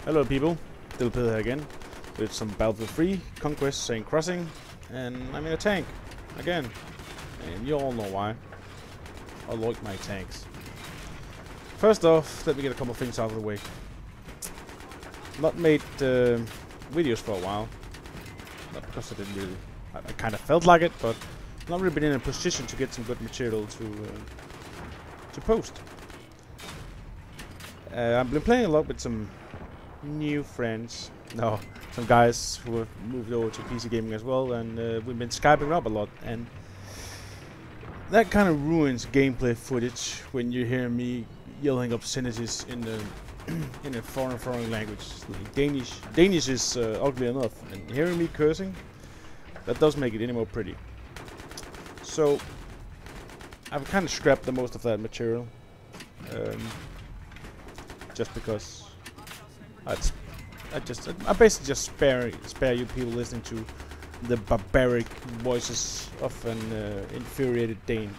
Hello people, still Pede here again with some Battlefield 3, Conquest, Seine Crossing, and I'm in a tank again, and you all know why. I like my tanks. First off, let me get a couple of things out of the way. Not made videos for a while, not because I didn't really, I kind of felt like it, but not really been in a position to get some good material to post. I've been playing a lot with some new friends. No, some guys who have moved over to PC gaming as well, and we've been Skyping up a lot, and that kind of ruins gameplay footage when you hear me yelling obscenities in the in a foreign language. Like Danish is ugly enough, and hearing me cursing, that doesn't make it any more pretty. So I've kind of scrapped the most of that material, just because I basically just spare you people listening to the barbaric voices of an infuriated Dane.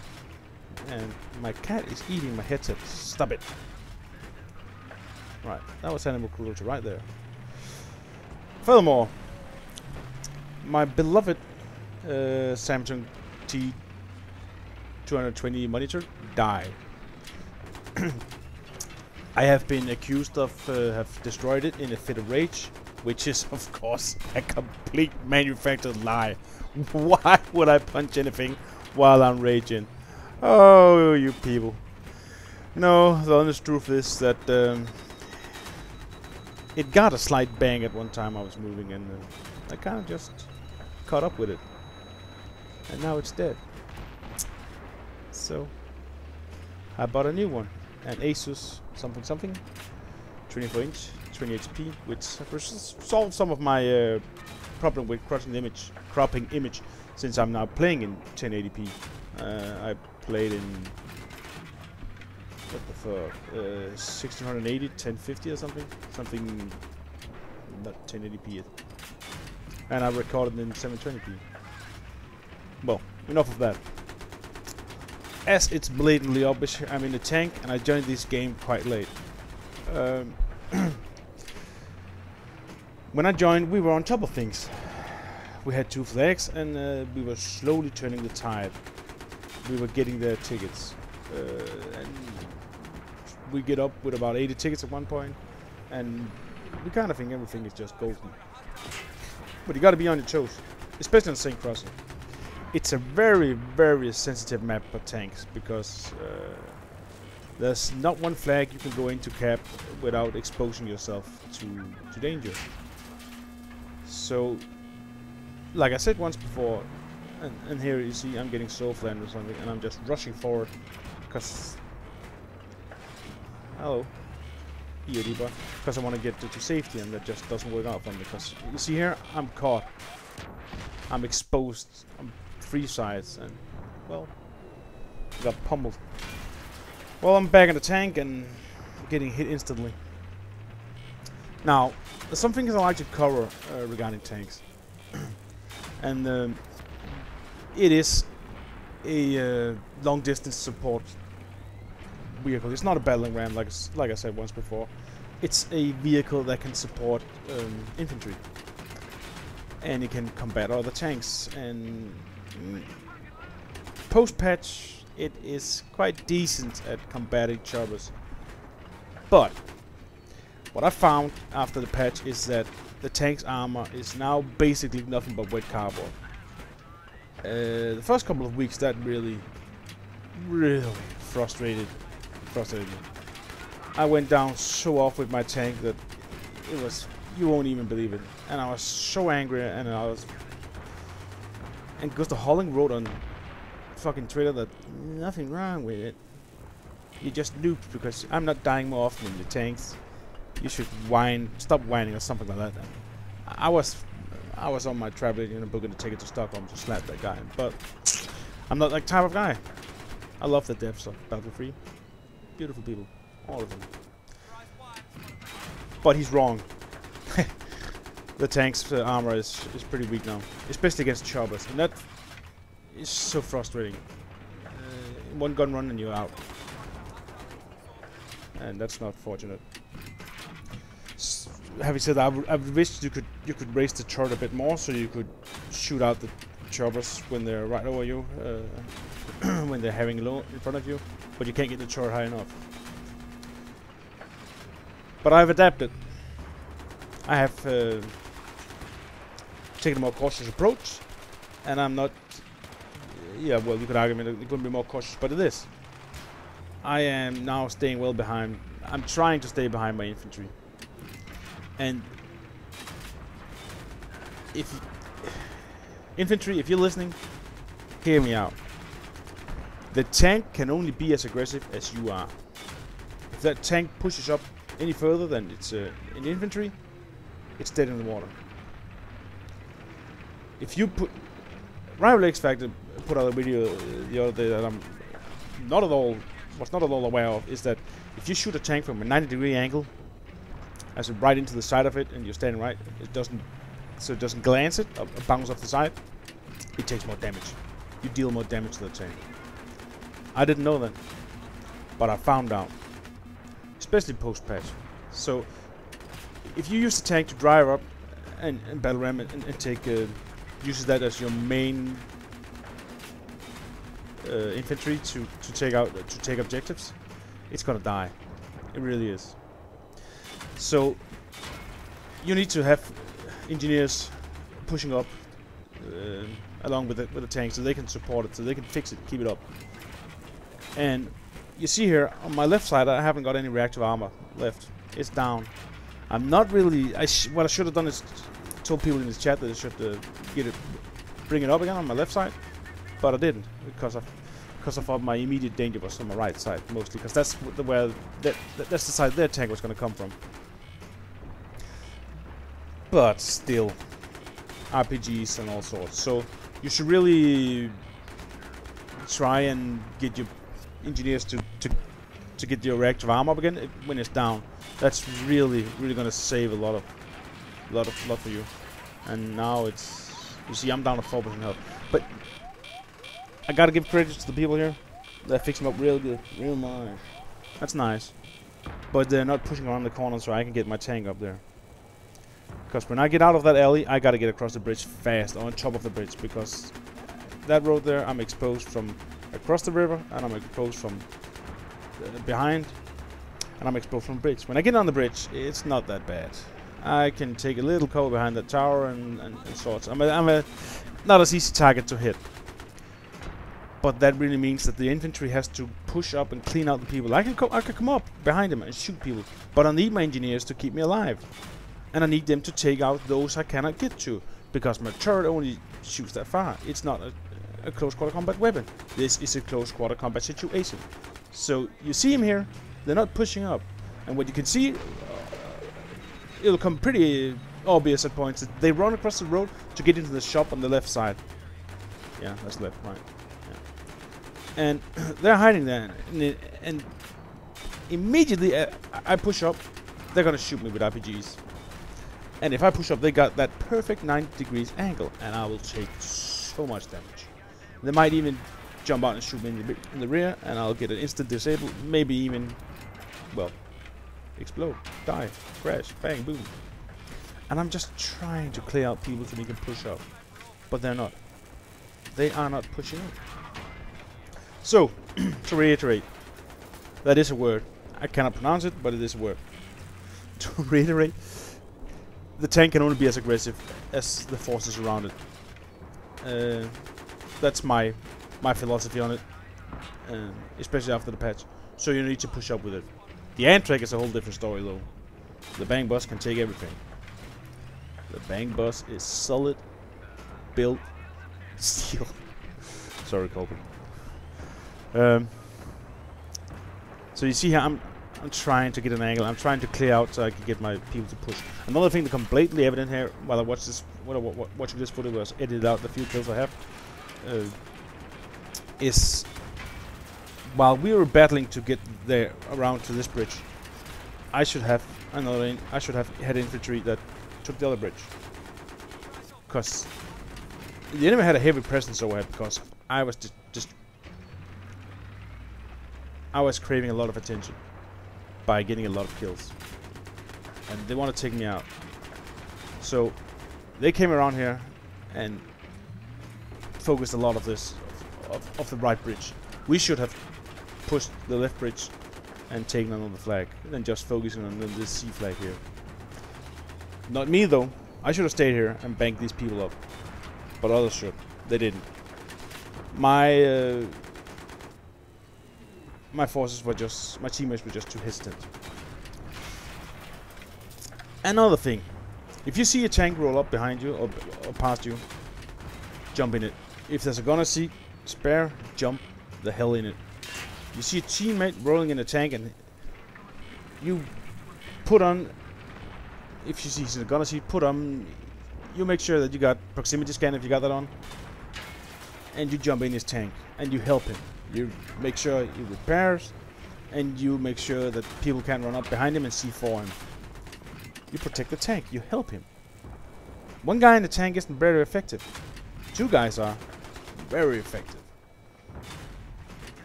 And my cat is eating my headset. Stop it! Right, that was animal cruelty right there. Furthermore, my beloved Samsung T220 monitor died. I have been accused of have destroyed it in a fit of rage, which is of course a complete manufactured lie. Why would I punch anything while I'm raging? Oh, you people. No, the honest truth is that it got a slight bang at one time I was moving, and I kind of just caught up with it. And now it's dead. So I bought a new one. An Asus something 24-inch 20 HP, which solved some of my problem with cropping image, since I'm now playing in 1080p. I played in what the fuck, 1680, 1050 or something not 1080p, and I recorded in 720p. Well, enough of that. As it's blatantly obvious, I'm in the tank, and I joined this game quite late. When I joined, we were on top of things. We had 2 flags, and we were slowly turning the tide. We were getting their tickets, and we get up with about 80 tickets at one point, and we kind of think everything is just golden. But you got to be on your toes, especially on Seine Crossing. It's a very, very sensitive map for tanks, because there's not one flag you can go into cap without exposing yourself to danger. So, like I said once before, and here you see I'm getting soul flamed or something, and I'm just rushing forward, because because I want to get to safety, and that just doesn't work out for me. Because you see here, I'm caught, I'm exposed, I'm 3 sides, and well, got pummeled. Well, I'm back in the tank and getting hit instantly. Now, there's some things I like to cover regarding tanks, and it is a long-distance support vehicle. It's not a battling ram, like I said once before. It's a vehicle that can support infantry, and it can combat other tanks. And post-patch, it is quite decent at combating choppers. But what I found after the patch is that the tank's armor is now basically nothing but wet cardboard. The first couple of weeks, that really frustrated me. I went down so off with my tank that it was, you won't even believe it. And I was so angry, and Gustav Holling wrote on fucking Twitter that nothing wrong with it. You just noobs because I'm not dying more often than your tanks. You should stop whining or something like that. And I was on my travel booking a ticket to Stockholm to slap that guy, but I'm not that type of guy. I love the devs of Battlefield 3. Beautiful people, all of them. But he's wrong. The tank's armor is pretty weak now, especially against choppers, and that is so frustrating. One gun run and you're out, and that's not fortunate. having said that, I wish you could raise the turret a bit more, so you could shoot out the choppers when they're right over you, when they're having low in front of you. But you can't get the turret high enough. But I've adapted. I have taken a more cautious approach, and I'm not. Yeah, well, you could argue that it couldn't be more cautious, but it is. I am now staying well behind. I'm trying to stay behind my infantry. And if infantry, if you're listening, hear me out. The tank can only be as aggressive as you are. If that tank pushes up any further than it's in infantry, it's dead in the water. If you put rivalXfactors put out a video the other day that I'm was not at all aware of, is that if you shoot a tank from a 90-degree angle, as in right into the side of it, and you're standing right, it doesn't glance it or bounce off the side, it takes more damage. You deal more damage to the tank. I didn't know that, but I found out, especially post-patch. So if you use the tank to drive up and battle ram and take uses that as your main infantry to take objectives, it's gonna die. It really is. So you need to have engineers pushing up along with the tank, so they can support it, so they can fix it, keep it up. And you see here on my left side, I haven't got any reactive armor left. It's down. I'm not really. What I should have done is told people in the chat that I should bring it up again on my left side, but I didn't because I thought my immediate danger was on my right side mostly, because that's that's the side their tank was going to come from. But still, RPGs and all sorts. So you should really try and get your engineers to get your reactive armor up again when it's down. That's really going to save a lot for you. And now it's, you see, I'm down to 4% health. But I gotta give credit to the people here. They fix them up real good, real nice. That's nice. But they're not pushing around the corner, so I can get my tank up there. Because when I get out of that alley, I gotta get across the bridge fast, on top of the bridge, because that road there, I'm exposed from across the river, and I'm exposed from behind, and I'm exposed from the bridge. When I get on the bridge, it's not that bad. I can take a little cover behind that tower and sorts. I'm a not as easy target to hit. But that really means that the infantry has to push up and clean out the people. I can come up behind them and shoot people, but I need my engineers to keep me alive. And I need them to take out those I cannot get to, because my turret only shoots that far. It's not a close quarter combat weapon. This is a close quarter combat situation. So you see them here, they're not pushing up. And what you can see, it'll come pretty obvious at points that they run across the road to get into the shop on the left side. Yeah, that's left, right. Yeah. And they're hiding there, and immediately I push up, they're gonna shoot me with RPGs. And if I push up, they got that perfect 90 degrees angle, and I will take so much damage. They might even jump out and shoot me in the rear, and I'll get an instant disable, maybe even, well, explode, die, crash, bang, boom. And I'm just trying to clear out people so they can push up, but they're not. They are not pushing up. So, to reiterate, that is a word. I cannot pronounce it, but it is a word. To reiterate, the tank can only be as aggressive as the forces around it. That's my philosophy on it, especially after the patch. So you need to push up with it. The Antrak is a whole different story, though. The Bang Bus can take everything. The Bang Bus is solid, built steel. Sorry, Colby. So you see here, I'm trying to get an angle. I'm trying to clear out so I can get my people to push. Another thing that becomes blatantly evident here while I watch this, watching this footage, was edited out the few kills I have, is while we were battling to get there around to this bridge, I should have had infantry that took the other bridge, because the enemy had a heavy presence over here, because I was I was craving a lot of attention by getting a lot of kills. and they want to take me out. So they came around here and focused a lot of this of the right bridge. We should have pushed the left bridge and taken another flag, than just focusing on the C flag here. Not me though. I should have stayed here and banked these people up, but others should. They didn't. My forces were just, my teammates were just too hesitant. Another thing, if you see a tank roll up behind you or past you, jump in it. If there's a gunner seat spare, jump the hell in it. You see a teammate rolling in a tank and you put on, if you see a gunner seat, put on, you make sure that you got proximity scan if you got that on, and you jump in his tank and you help him. You make sure he repairs, and you make sure that people can't run up behind him and C4 him. You protect the tank, you help him. One guy in the tank isn't very effective. Two guys are very effective.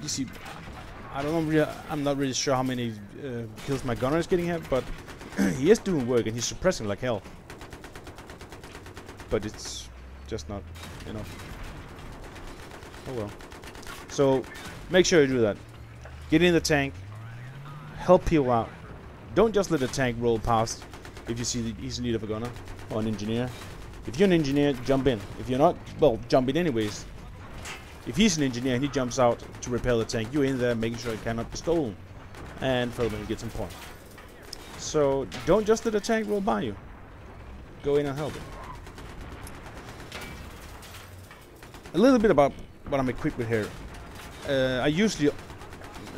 You see, I don't know, I'm not really sure how many kills my gunner is getting here, but he is doing work and he's suppressing like hell. But it's just not enough. Oh well. So make sure you do that. Get in the tank, help people out. Don't just let the tank roll past if you see that he's in need of a gunner or an engineer. If you're an engineer, jump in. If you're not, well, jump in anyways. If he's an engineer and he jumps out to repair the tank, you're in there making sure it cannot be stolen, and further get some points. So don't just let the tank roll by you. Go in and help it. A little bit about what I'm equipped with here. I usually,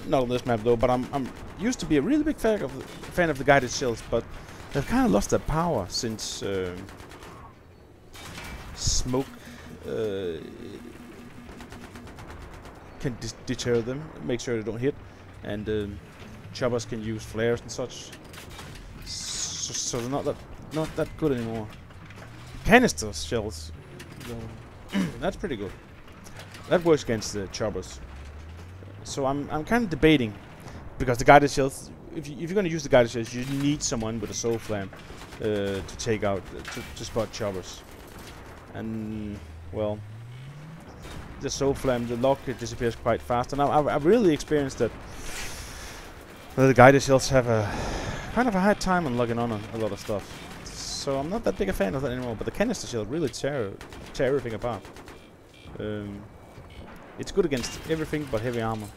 not on this map though, but I'm used to be a really big fan of the guided shells, but they've kind of lost their power since smoke can deter them, make sure they don't hit, and choppers can use flares and such. So they're not that good anymore. Canister shells, that's pretty good. That works against the choppers. So I'm kind of debating, because the guided shells, if you're going to use the guided shells, you need someone with a soul flame to take out, to spot choppers. And well, the soul flame, the lock, it disappears quite fast. And I've really experienced that the guided shells have a kind of a hard time on logging on a lot of stuff. So I'm not that big a fan of that anymore. But the canister shell really tear everything apart. It's good against everything but heavy armor.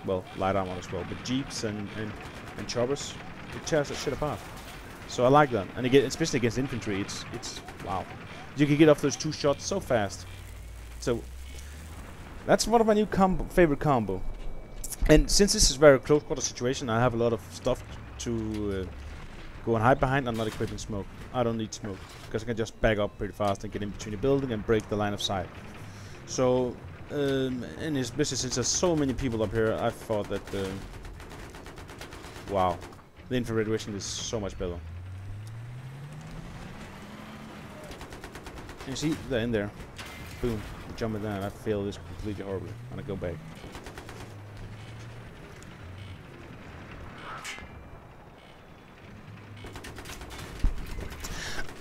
Well, light armor as well, but jeeps and choppers, it tears that shit apart. So I like that, and again, especially against infantry, it's wow. You can get off those 2 shots so fast. So that's one of my new favorite combo. And since this is a very close quarter situation, I have a lot of stuff to go and hide behind. I'm not equipping smoke. I don't need smoke because I can just back up pretty fast and get in between the building and break the line of sight. So, and especially since there's so many people up here, I thought that wow, the infrared vision is so much better. You see, they're in there. Boom, jumping down. I fail this completely horribly, and I go back.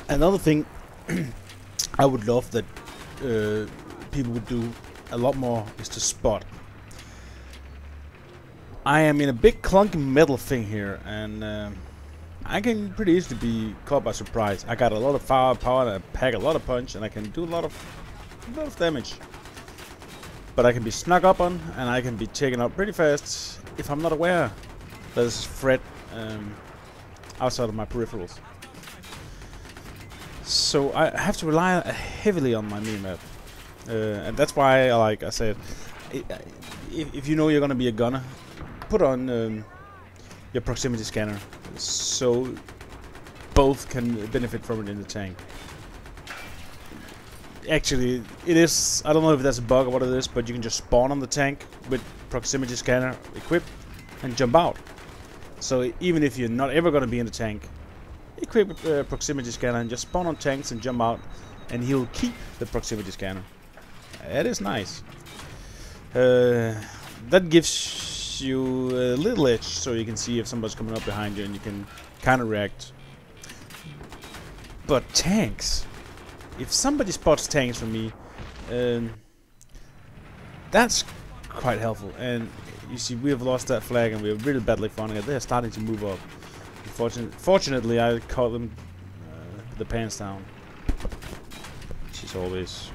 Another thing I would love that people would do a lot more is to spot. I am in a big clunky metal thing here, and I can pretty easily be caught by surprise. I got a lot of firepower, and I pack a lot of punch, and I can do a lot of damage. But I can be snuck up on, and I can be taken out pretty fast if I'm not aware there's a threat outside of my peripherals. So I have to rely heavily on my minimap, and that's why, like I said, if you know you're gonna be a gunner, put on your proximity scanner, so both can benefit from it in the tank. Actually, it is, I don't know if that's a bug or what it is, but you can just spawn on the tank with proximity scanner equipped and jump out. So even if you're not ever gonna be in the tank, equip proximity scanner and just spawn on tanks and jump out, and he'll keep the proximity scanner. That is nice. That gives gives you a little edge, so you can see if somebody's coming up behind you, and you can kind of react. But tanks, if somebody spots tanks from me, that's quite helpful. And you see, we have lost that flag, and we're really badly finding it. They're starting to move up. Fortunately, I caught them with the pants down, which is always,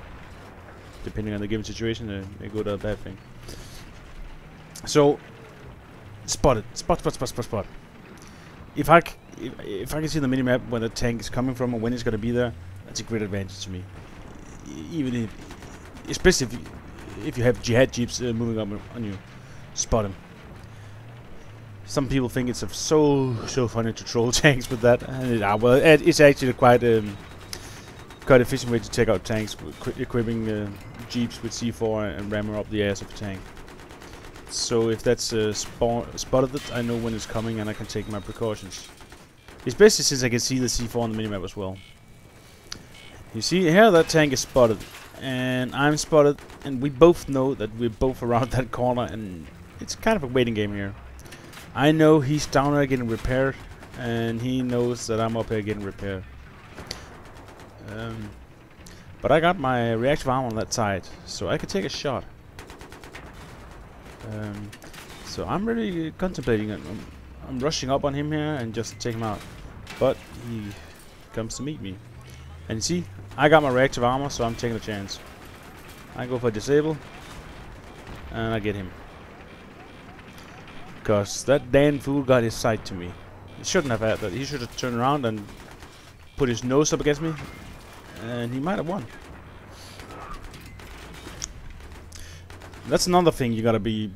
depending on the given situation, a good or a bad thing. So, spot. If I can see the minimap where the tank is coming from and when it's going to be there, that's a great advantage to me. Even especially if you have jihad jeeps moving up on you, spot them. Some people think it's so funny to troll tanks with that, and well, it's actually quite efficient way to take out tanks, equipping jeeps with C4 and ramming up the ass of a tank. So if that's spotted it, I know when it's coming and I can take my precautions. Especially since I can see the C4 on the minimap as well. You see here, that tank is spotted, and I'm spotted, and we both know that we're both around that corner, and it's kind of a waiting game here. I know he's down there getting repaired, and he knows that I'm up here getting repaired. But I got my reactive armor on that side, so I can take a shot. So I'm really contemplating it. I'm rushing up on him here and just take him out. But he comes to meet me. And you see, I got my reactive armor, so I'm taking a chance. I go for disable, and I get him. Because that damn fool got his sight to me. He shouldn't have had that. He should have turned around and put his nose up against me, and he might have won. That's another thing you gotta be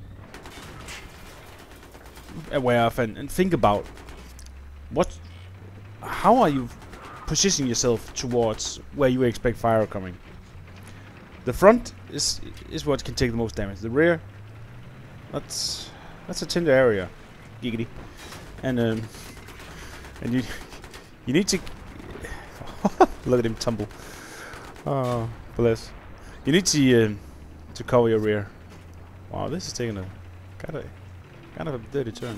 aware of and think about. How are you positioning yourself towards where you expect fire coming? The front is what can take the most damage. The rear, that's a tender area, giggity. And you need to look at him tumble. Oh, bless. You need to cover your rear. Wow, this is taking a kind of a dirty turn.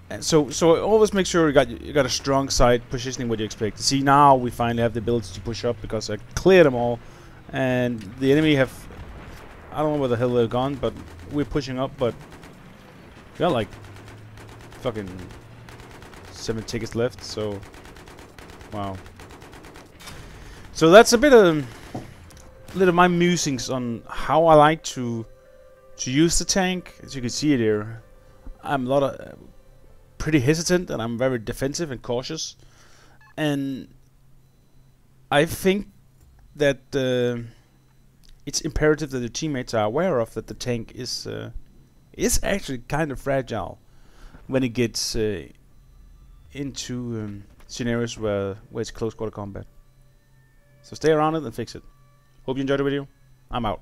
And so always make sure you got a strong side positioning what you expect. See, now we finally have the ability to push up because I cleared them all, and the enemy have, I don't know where the hell they're gone, but we're pushing up. But we got like fucking 7 tickets left. So wow. So that's a bit of little my musings on how I like to use the tank. As you can see it here, I'm pretty hesitant, and I'm very defensive and cautious. And I think that it's imperative that the teammates are aware of that the tank is actually kind of fragile when it gets into scenarios where it's close quarter combat. So stay around it and fix it. Hope you enjoyed the video. I'm out.